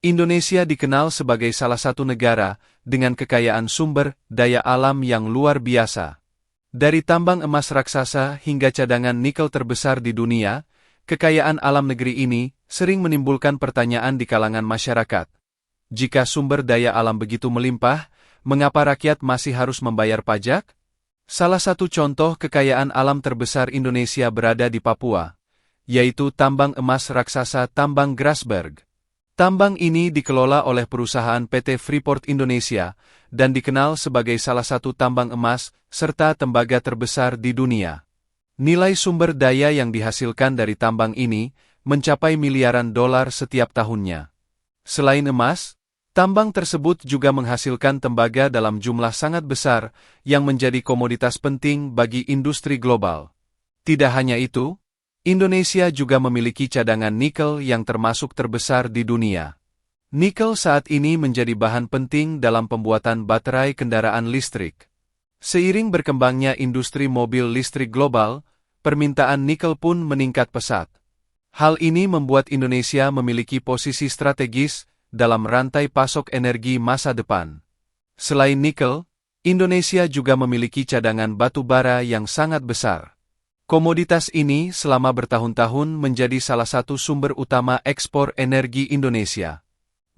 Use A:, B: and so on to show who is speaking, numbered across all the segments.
A: Indonesia dikenal sebagai salah satu negara dengan kekayaan sumber daya alam yang luar biasa. Dari tambang emas raksasa hingga cadangan nikel terbesar di dunia, kekayaan alam negeri ini sering menimbulkan pertanyaan di kalangan masyarakat. Jika sumber daya alam begitu melimpah, mengapa rakyat masih harus membayar pajak? Salah satu contoh kekayaan alam terbesar Indonesia berada di Papua, yaitu tambang emas raksasa tambang Grasberg. Tambang ini dikelola oleh perusahaan PT Freeport Indonesia dan dikenal sebagai salah satu tambang emas serta tembaga terbesar di dunia. Nilai sumber daya yang dihasilkan dari tambang ini mencapai miliaran dolar setiap tahunnya. Selain emas, tambang tersebut juga menghasilkan tembaga dalam jumlah sangat besar yang menjadi komoditas penting bagi industri global. Tidak hanya itu, Indonesia juga memiliki cadangan nikel yang termasuk terbesar di dunia. Nikel saat ini menjadi bahan penting dalam pembuatan baterai kendaraan listrik. Seiring berkembangnya industri mobil listrik global, permintaan nikel pun meningkat pesat. Hal ini membuat Indonesia memiliki posisi strategis dalam rantai pasok energi masa depan. Selain nikel, Indonesia juga memiliki cadangan batu bara yang sangat besar. Komoditas ini selama bertahun-tahun menjadi salah satu sumber utama ekspor energi Indonesia.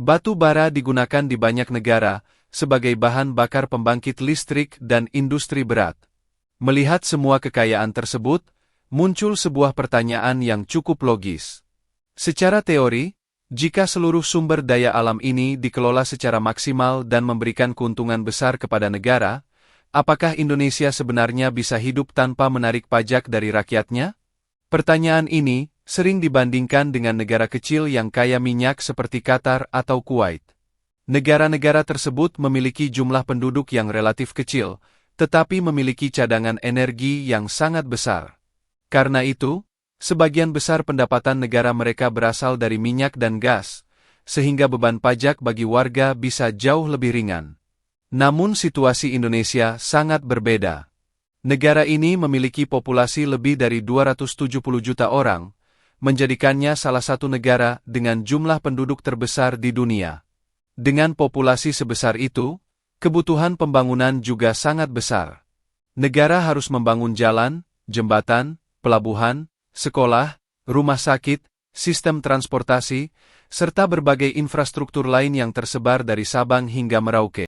A: Batu bara digunakan di banyak negara sebagai bahan bakar pembangkit listrik dan industri berat. Melihat semua kekayaan tersebut, muncul sebuah pertanyaan yang cukup logis. Secara teori, jika seluruh sumber daya alam ini dikelola secara maksimal dan memberikan keuntungan besar kepada negara, apakah Indonesia sebenarnya bisa hidup tanpa menarik pajak dari rakyatnya? Pertanyaan ini sering dibandingkan dengan negara kecil yang kaya minyak seperti Qatar atau Kuwait. Negara-negara tersebut memiliki jumlah penduduk yang relatif kecil, tetapi memiliki cadangan energi yang sangat besar. Karena itu, sebagian besar pendapatan negara mereka berasal dari minyak dan gas, sehingga beban pajak bagi warga bisa jauh lebih ringan. Namun situasi Indonesia sangat berbeda. Negara ini memiliki populasi lebih dari 270 juta orang, menjadikannya salah satu negara dengan jumlah penduduk terbesar di dunia. Dengan populasi sebesar itu, kebutuhan pembangunan juga sangat besar. Negara harus membangun jalan, jembatan, pelabuhan, sekolah, rumah sakit, sistem transportasi, serta berbagai infrastruktur lain yang tersebar dari Sabang hingga Merauke.